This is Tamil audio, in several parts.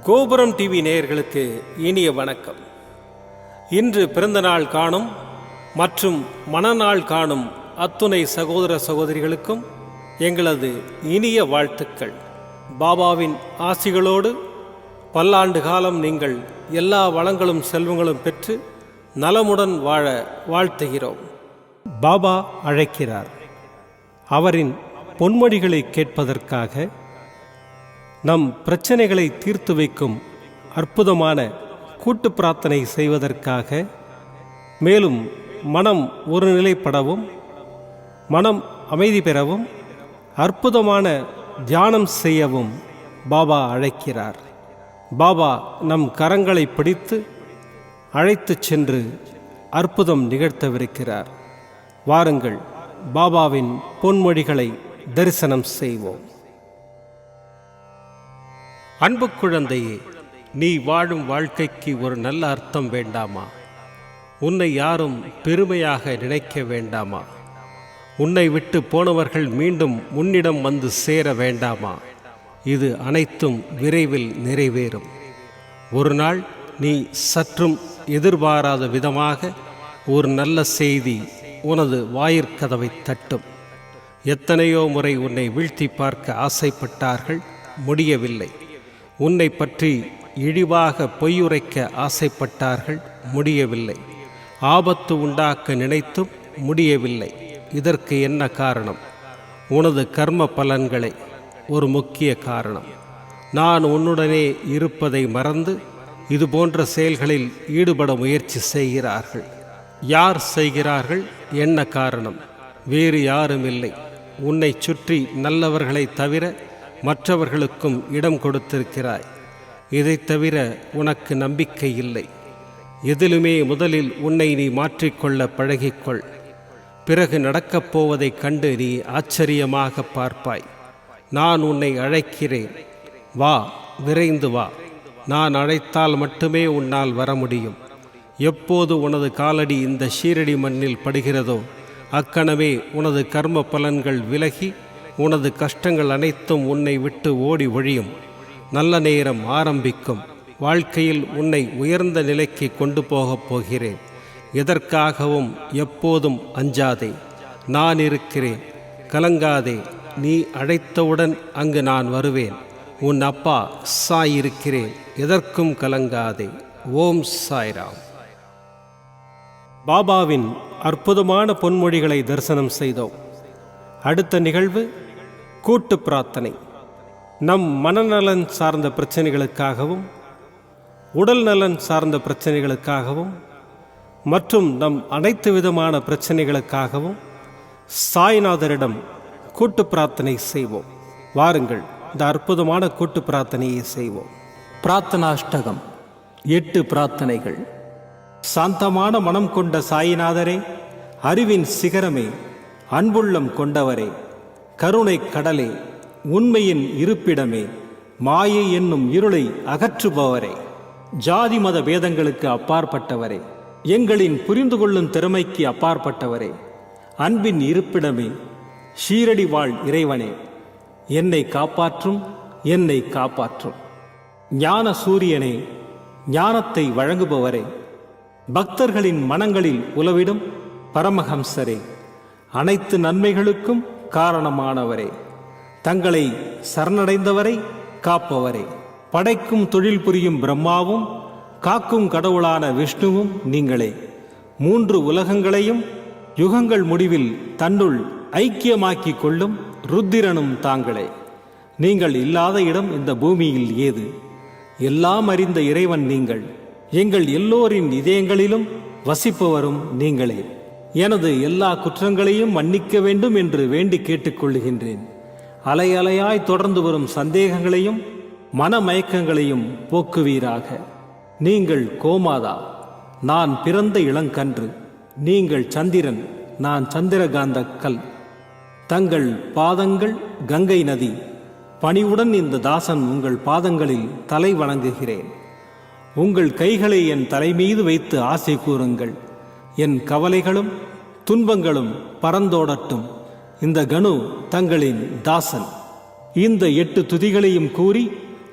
கோபுரம் டிவி நேயர்களுக்கு இனிய வணக்கம். இன்று பிறந்தநாள் காணும் மற்றும் மணநாள் காணும் அத்துணை சகோதர சகோதரிகளுக்கும் எங்களது இனிய வாழ்த்துக்கள். பாபாவின் ஆசிகளோடு பல்லாண்டு காலம் நீங்கள் எல்லா வளங்களும் செல்வங்களும் பெற்று நலமுடன் வாழ வாழ்த்துகிறோம். பாபா அழைக்கிறார். அவரின் பொன்மொழிகளை கேட்பதற்காக, நம் பிரச்சனைகளை தீர்த்து வைக்கும் அற்புதமான கூட்டு பிரார்த்தனை செய்வதற்காக, மேலும் மனம் ஒருநிலைப்படவும் மனம் அமைதி பெறவும் அற்புதமான தியானம் செய்யவும் பாபா அழைக்கிறார். பாபா நம் கரங்களை பிடித்து அழைத்துச் சென்று அற்புதம் நிகழ்த்தவிருக்கிறார். வாருங்கள், பாபாவின் பொன்மொழிகளை தரிசனம் செய்வோம். அன்பு குழந்தையே, நீ வாழும் வாழ்க்கைக்கு ஒரு நல்ல அர்த்தம் வேண்டாமா? உன்னை யாரும் பெருமையாக நினைக்க வேண்டாமா? உன்னை விட்டு போனவர்கள் மீண்டும் உன்னிடம் வந்து சேர வேண்டாமா? இது அனைத்தும் விரைவில் நிறைவேறும். ஒரு நாள் நீ சற்றும் எதிர்பாராத விதமாக ஒரு நல்ல செய்தி உனது வாயிற்கதவை தட்டும். எத்தனையோ முறை உன்னை வீழ்த்தி பார்க்க ஆசைப்பட்டார்கள், முடியவில்லை. உன்னை பற்றி இழிவாக பொய்யுரைக்க ஆசைப்பட்டார்கள், முடியவில்லை. ஆபத்து உண்டாக்க நினைத்தும் முடியவில்லை. இதற்கு என்ன காரணம்? உனது கர்ம பலன்களே ஒரு முக்கிய காரணம். நான் உன்னுடனே இருப்பதை மறந்து இதுபோன்ற செயல்களில் ஈடுபட முயற்சி செய்கிறார்கள். யார் செய்கிறார்கள்? என்ன காரணம்? வேறு யாரும் இல்லை. உன்னை சுற்றி நல்லவர்களை தவிர மற்றவர்களுக்கும் இடம் கொடுத்திருக்கிறாய். இதைத் தவிர உனக்கு நம்பிக்கை இல்லை. எதிலுமே முதலில் உன்னை நீ மாற்றிக்கொள்ள பழகிக்கொள். பிறகு நடக்கப் போவதைக் கண்டு நீ ஆச்சரியமாக பார்ப்பாய். நான் உன்னை அழைக்கிறேன். வா, விரைந்து வா. நான் அழைத்தால் மட்டுமே உன்னால் வர முடியும். எப்போது உனது காலடி இந்த ஷீரடி மண்ணில் படுகிறதோ அக்கணமே உனது கர்ம பலன்கள் விலகி உனது கஷ்டங்கள் அனைத்தும் உன்னை விட்டு ஓடி ஒழியும். நல்ல நேரம் ஆரம்பிக்கும். வாழ்க்கையில் உன்னை உயர்ந்த நிலைக்கு கொண்டு போகப் போகிறேன். எதற்காகவும் எப்போதும் அஞ்சாதே. நான் இருக்கிறேன், கலங்காதே. நீ அழைத்தவுடன் அங்கு நான் வருவேன். உன் அப்பா சாய் இருக்கிறேன், எதற்கும் கலங்காதே. ஓம் சாய்ராம். பாபாவின் அற்புதமான பொன்மொழிகளை தரிசனம் செய்தோம். அடுத்த நிகழ்வு கூட்டு பிரார்த்தனை. நம் மனநலன் சார்ந்த பிரச்சனைகளுக்காகவும் உடல் நலன் சார்ந்த பிரச்சனைகளுக்காகவும் மற்றும் நம் அனைத்து விதமான பிரச்சனைகளுக்காகவும் சாய்நாதரிடம் கூட்டு பிரார்த்தனை செய்வோம். வாருங்கள், இந்த அற்புதமான கூட்டு பிரார்த்தனையை செய்வோம். பிரார்த்தனாஷ்டகம். 8 பிரார்த்தனைகள். சாந்தமான மனம் கொண்ட சாயிநாதரே, அறிவின் சிகரமே, அன்புள்ளம் கொண்டவரே, கருணை கடலே, உண்மையின் இருப்பிடமே, மாயை என்னும் இருளை அகற்றுபவரே, ஜாதி மத பேதங்களுக்கு அப்பாற்பட்டவரே, எங்களின் புரிந்து கொள்ளும் திறமைக்கு அப்பாற்பட்டவரே, அன்பின் இருப்பிடமே, ஷீரடி வாழ் இறைவனே, என்னை காப்பாற்றும், என்னை காப்பாற்றும். ஞான சூரியனே, ஞானத்தை வழங்குபவரே, பக்தர்களின் மனங்களில் உலவிடும் பரமஹம்சரே, அனைத்து நன்மைகளுக்கும் காரணமானவரே, தங்களை சரணடைந்தவரை காப்பவரே, படைக்கும் தொழில் புரியும் பிரம்மாவும் காக்கும் கடவுளான விஷ்ணுவும் நீங்களே. 3 உலகங்களையும் யுகங்கள் முடிவில் தன்னுள் ஐக்கியமாக்கிக் கொள்ளும் ருத்திரனும் தாங்களே. நீங்கள் இல்லாத இடம் இந்த பூமியில் ஏது? எல்லாம் அறிந்த இறைவன் நீங்கள். எங்கள் எல்லோரின் இதயங்களிலும் வசிப்பவரும் நீங்களே. எனது எல்லா குற்றங்களையும் மன்னிக்க வேண்டும் என்று வேண்டி கேட்டுக்கொள்ளுகின்றேன். அலை அலையாய் தொடர்ந்து வரும் சந்தேகங்களையும் மனமயக்கங்களையும் போக்குவீராக. நீங்கள் கோமாதா, நான் பிறந்த இளங்கன்று. நீங்கள் சந்திரன், நான் சந்திரகாந்த கல். தங்கள் பாதங்கள் கங்கை நதி. பணிவுடன் இந்த தாசன் உங்கள் பாதங்களில் தலை வணங்குகிறேன். உங்கள் கைகளை என் தலைமீது வைத்து ஆசை கூறுங்கள். என் கவலைகளும் துன்பங்களும் பறந்தோடட்டும். இந்த கணு தங்களின் தாசன். இந்த 8 துதிகளையும் கூறி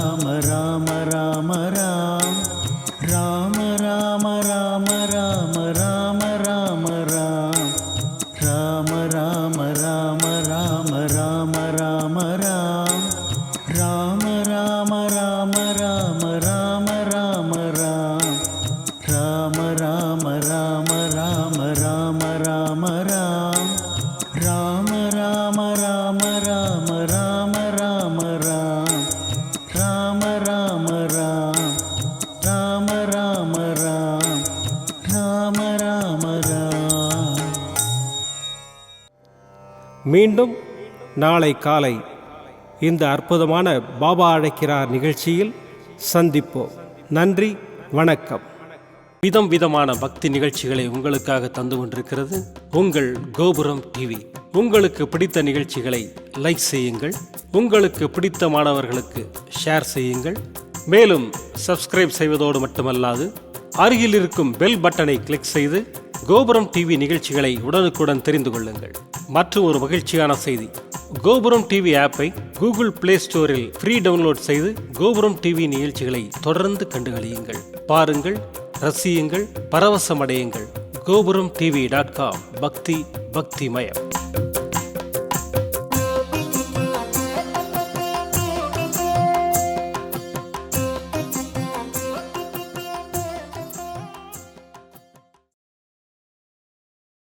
ராம ராம ராம ராம் ராம ராம ராம ராம ராம ராம ராம் ராம ராம ராம ராம ராம ராம ராம் ராம ராம ராம ராம ராம ராம ராம் ராம ராம ராம ராம ராம ராம ராம் ராம ராம ராம ராம ராம ராம ராம் ராம ராம ராம் ராம ராம ராம் ராம ராம ராம். மீண்டும் நாளை காலை இந்த அற்புதமான பாபா அழைக்கிறார் நிகழ்ச்சியில் சந்திப்போம். நன்றி, வணக்கம். விதம் விதமான பக்தி நிகழ்ச்சிகளை உங்களுக்காக தந்து கொண்டிருக்கிறது உங்கள் கோபுரம் டிவி. உங்களுக்கு பிடித்த நிகழ்ச்சிகளை லைக் செய்யுங்கள், உங்களுக்கு பிடித்த மாணவர்களுக்கு ஷேர் செய்யுங்கள். மேலும் சப்ஸ்கிரைப் செய்வதோடு மட்டுமல்லாது அருகில் இருக்கும் பெல் பட்டனை கிளிக் செய்து கோபுரம் டிவி நிகழ்ச்சிகளை உடனுக்குடன் தெரிந்து கொள்ளுங்கள். மற்றும் ஒரு மகிழ்ச்சியான செய்தி, கோபுரம் டிவி ஆப்பை கூகுள் பிளே ஸ்டோரில் ஃப்ரீ டவுன்லோட் செய்து கோபுரம் டிவி நிகழ்ச்சிகளை தொடர்ந்து கண்டுகளியுங்கள். பாருங்கள், ரசியுங்கள், பரவசமடையுங்கள். gopuramtv.com. பக்தி பக்திமயம்.